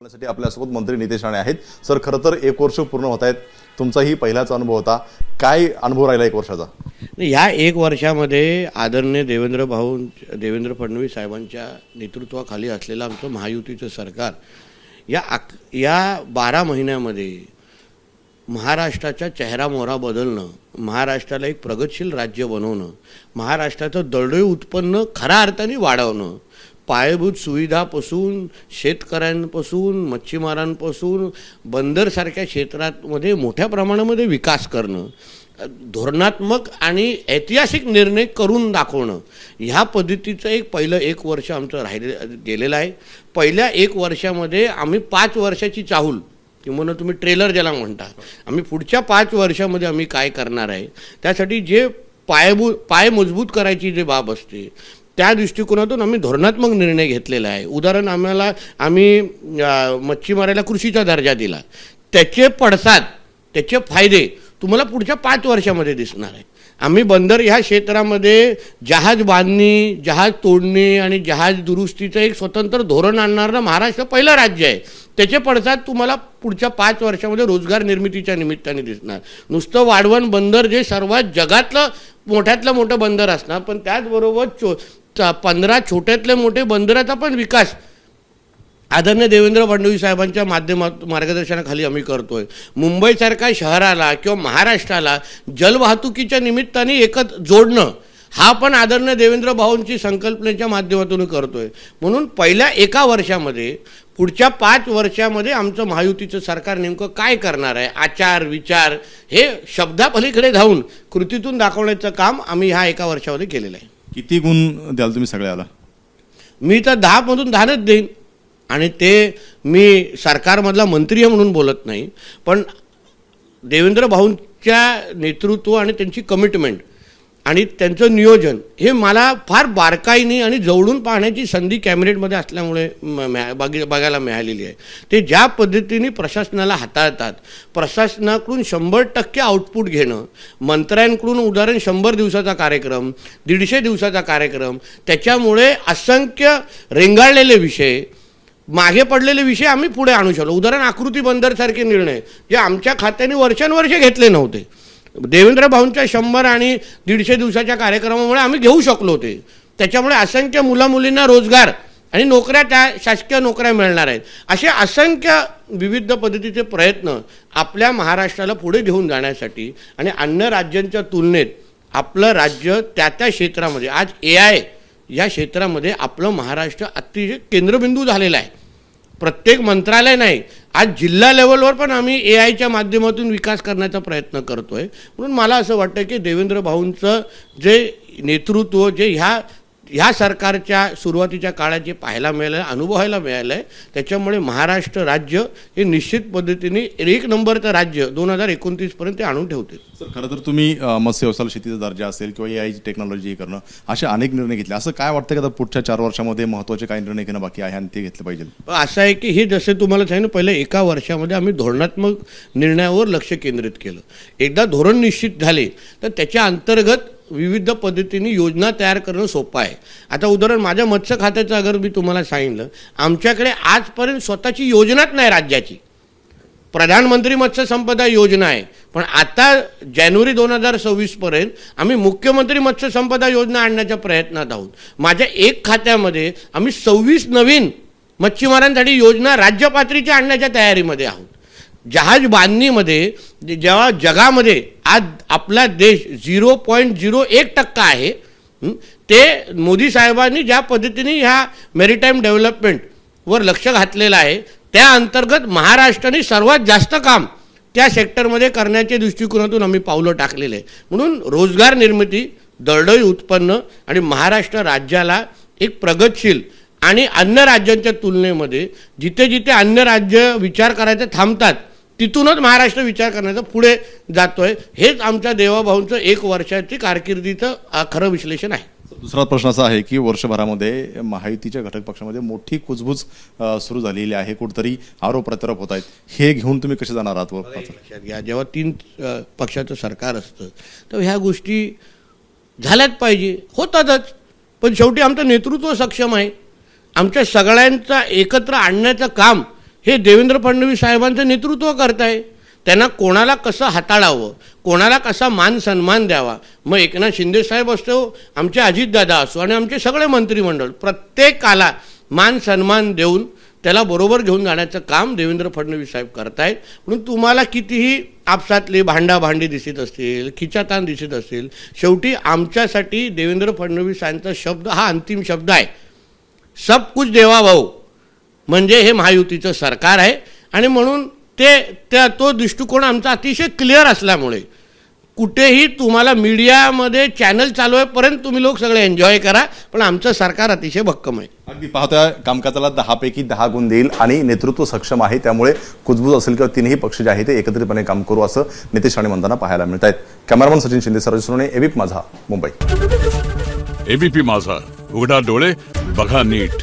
साठी आपल्यासोबत मंत्री नितेश राणे आहेत. सर, खरं तर 1 वर्ष पूर्ण होत आहेत. तुमचाही पहिलाच अनुभव होता. काय अनुभव राहिला 1 वर्षाचा? या 1 वर्षामध्ये आदरणीय देवेंद्र फडणवीस साहेबांच्या नेतृत्वाखाली असलेलं आमचं महायुतीचं सरकार या 12 महिन्यामध्ये महाराष्ट्राचा चेहरामोहरा बदलणं, महाराष्ट्राला एक प्रगतशील राज्य बनवणं, महाराष्ट्राचं दरडोई उत्पन्न खऱ्या अर्थाने वाढवणं, पायाभूत सुविधापासून शेतकऱ्यांपासून मच्छीमारांपासून बंदरसारख्या क्षेत्रामध्ये मोठ्या प्रमाणामध्ये विकास करणं, धोरणात्मक आणि ऐतिहासिक निर्णय करून दाखवणं, ह्या पद्धतीचं पहिलं 1 वर्ष आमचं गेलेलं आहे. पहिल्या 1 वर्षामध्ये आम्ही 5 वर्षाची चाहूल किंवा तुम्ही ट्रेलर ज्याला म्हणता, आम्ही पुढच्या 5 वर्षामध्ये आम्ही काय करणार आहे, त्यासाठी जे पाय मजबूत करायची जे बाब असते त्या दृष्टिकोनातून आम्ही धोरणात्मक निर्णय घेतलेला आहे. उदाहरण, आम्ही मच्छीमाराला कृषीचा दर्जा दिला. त्याचे पडसाद, त्याचे फायदे तुम्हाला पुढच्या 5 वर्षामध्ये दिसणार आहे. आम्ही बंदर ह्या क्षेत्रामध्ये जहाज बांधणी, जहाज तोडणी आणि जहाज दुरुस्तीचं एक स्वतंत्र धोरण आणणारं महाराष्ट्र पहिलं राज्य आहे. त्याचे पडसाद तुम्हाला पुढच्या 5 वर्षामध्ये रोजगार निर्मितीच्या निमित्ताने दिसणार. नुसतं वाढवण बंदर जे सर्वात जगातलं मोठ्यातलं मोठं बंदर असणार, पण त्याचबरोबर 15 छोट्यातले मोठे बंदराचा पण विकास आदरणीय देवेंद्र फडणवीस साहेबांच्या मार्गदर्शनाखाली आम्ही करतोय. मुंबईसारख्या शहराला किंवा महाराष्ट्राला जलवाहतुकीच्या निमित्ताने एकच जोडणं, हा पण आदरणीय देवेंद्र भाऊंची संकल्पनेच्या माध्यमातून करतोय. म्हणून पहिल्या 1 वर्षामध्ये पुढच्या 5 वर्षामध्ये आमचं महायुतीचं सरकार नेमकं काय करणार आहे, आचार विचार हे शब्दापलीकडे धावून कृतीतून दाखवण्याचं काम आम्ही ह्या 1 वर्षामध्ये केलेलं आहे. किती गुण द्याल तुम्ही सगळ्याला? मी तर 10 मधून 10च देईन. आणि ते मी सरकारमधला मंत्री आहे म्हणून बोलत नाही, पण देवेंद्र भाऊंच्या नेतृत्व आणि त्यांची कमिटमेंट आणि त्यांचं नियोजन हे मला फार बारकाईने आणि जवळून पाहण्याची संधी कॅबिनेटमध्ये असल्यामुळे बघायला मिळालेली आहे. ते ज्या पद्धतीने प्रशासनाला हाताळतात, प्रशासनाकडून 100% आउटपुट घेणं, मंत्र्यांकडून उदाहरण 100 दिवसाचा कार्यक्रम, 150 दिवसाचा कार्यक्रम, त्याच्यामुळे असंख्य रेंगाळलेले विषय, मागे पडलेले विषय आम्ही पुढे आणू शकलो. उदाहरण, आकृती बंदरसारखे निर्णय जे आमच्या खात्याने वर्षानुवर्षे घेतले नव्हते, देवेंद्र भाऊंच्या 100 आणि 150 दिवसाच्या कार्यक्रमामुळे आम्ही घेऊ शकलो होते. त्याच्यामुळे असंख्य मुलामुलींना रोजगार आणि नोकऱ्या, त्या शासकीय नोकऱ्या मिळणार आहेत. असे असंख्य विविध पद्धतीचे प्रयत्न आपल्या महाराष्ट्राला पुढे घेऊन जाण्यासाठी आणि अन्य राज्यांच्या तुलनेत आपलं राज्य त्या क्षेत्रामध्ये आज AI या क्षेत्रामध्ये आपलं महाराष्ट्र अतिशय केंद्रबिंदू झालेला आहे. प्रत्येक मंत्रालय नाही, आज जिल्हा लेवलवर पण आम्ही AIच्या माध्यमातून विकास करण्याचा प्रयत्न करतोय. म्हणून मला असं वाटतं की देवेंद्र भाऊंचं जे नेतृत्व जे ह्या सरकारच्या सुरुवातीच्या काळात जे पाहायला मिळालं, अनुभवायला मिळालं आहे, त्याच्यामुळे महाराष्ट्र राज्य हे निश्चित पद्धतीने 1 नंबरचं राज्य 2029 पर्यंत आणून ठेवते. सर, खरं तर तुम्ही मत्स्य व्यवसायाला शेतीचा दर्जा असेल किंवा AI टेक्नॉलॉजी करणं, असे अनेक निर्णय घेतले. असं काय वाटतं की आता पुढच्या 4 वर्षामध्ये महत्त्वाचे काही निर्णय घेणं बाकी आहे आणि ते घेतलं पाहिजे? असं आहे की हे जसे तुम्हाला सांगितलं, पहिल्या 1 वर्षामध्ये आम्ही धोरणात्मक निर्णयावर लक्ष केंद्रित केलं. एकदा धोरण निश्चित झाले तर त्याच्या अंतर्गत विविध पद्धतीने योजना तयार करणं सोपं आहे. आता उदाहरण, माझ्या मत्स्य खात्याचं अगर मी तुम्हाला सांगितलं, आमच्याकडे आजपर्यंत स्वतःची योजनाच नाही राज्याची. प्रधानमंत्री मत्स्य संपदा योजना आहे, पण आता जानेवारी 2026 पर्यंत आम्ही मुख्यमंत्री मत्स्य संपदा योजना आणण्याच्या प्रयत्नात आहोत. माझ्या 1 खात्यामध्ये आम्ही 26 नवीन मच्छीमारांसाठी योजना राज्य पातळीच्या आणण्याच्या तयारीमध्ये आहोत. जहाज बांधणीमध्ये जेव्हा जगामध्ये आज आपला देश 0.01% आहे, ते मोदी साहेबांनी ज्या पद्धतीने ह्या मेरीटाईम डेव्हलपमेंटवर लक्ष घातलेलं आहे, त्या अंतर्गत महाराष्ट्राने सर्वात जास्त काम त्या सेक्टरमध्ये करण्याच्या दृष्टिकोनातून आम्ही पावलं टाकलेलं आहे. म्हणून रोजगार निर्मिती, दरडोई उत्पन्न आणि महाराष्ट्र राज्याला एक प्रगतशील आणि अन्य राज्यांच्या तुलनेमध्ये जिथे जिथे अन्य राज्य विचार करायचं थांबतात, तिथूनच महाराष्ट्र विचार करण्याचा पुढे जातोय. हेच आमच्या देवाभाऊंचं 1 वर्षाची कारकिर्दीचं खरं विश्लेषण आहे. दुसरा प्रश्न असा आहे की वर्षभरामध्ये महायुतीच्या घटक पक्षामध्ये मोठी कुजबूज सुरू झालेली आहे, कुठेतरी आरोप प्रत्यारोप होत आहेत. हे घेऊन तुम्ही कसे जाणार आहात? लक्षात घ्या, जेव्हा 3 पक्षाचं सरकार असतं तर ह्या गोष्टी झाल्याच पाहिजे, होतातच. पण शेवटी आमचं नेतृत्व सक्षम आहे. आमच्या सगळ्यांचा एकत्र आणण्याचं काम हे देवेंद्र फडणवीस साहेबांचं नेतृत्व करताय. त्यांना कोणाला कसं हाताळावं, कोणाला कसा मान सन्मान द्यावा. मग एकनाथ शिंदे साहेब असतो, आमचे अजितदादा असो आणि आमचे सगळे मंत्रिमंडळ, प्रत्येकाला मान सन्मान देऊन त्याला बरोबर घेऊन जाण्याचं काम देवेंद्र फडणवीस साहेब करतायत. म्हणून तुम्हाला कितीही आपसातली भांडाभांडी दिसत असतील, खिचाताण दिसत असतील, शेवटी आमच्यासाठी देवेंद्र फडणवीस यांचा शब्द हा अंतिम शब्द आहे. सब कुछ देवा भाऊ म्हणजे हे महायुतीचं सरकार आहे. आणि म्हणून तो दृष्टिकोन आमचा अतिशय क्लिअर असल्यामुळे कुठेही तुम्हाला मीडियामध्ये चॅनल चालू आहेपर्यंत तुम्ही लोक सगळे एन्जॉय करा, पण आमचं सरकार अतिशय भक्कम आहे. अगदी पाहता कामकाजाला 10 पैकी 10 गुण देईल आणि नेतृत्व सक्षम आहे. त्यामुळे कुजबूज असेल किंवा तीनही पक्ष जे आहे ते एकत्रितपणे काम करू असं नितेश राणे म्हणताना पाहायला मिळत आहेत. कॅमेरामन सचिन शिंदे, सरज सोनवणे, एबीपी माझा, मुंबई. एबीपी माझा, उघडा डोळे बघा नीट.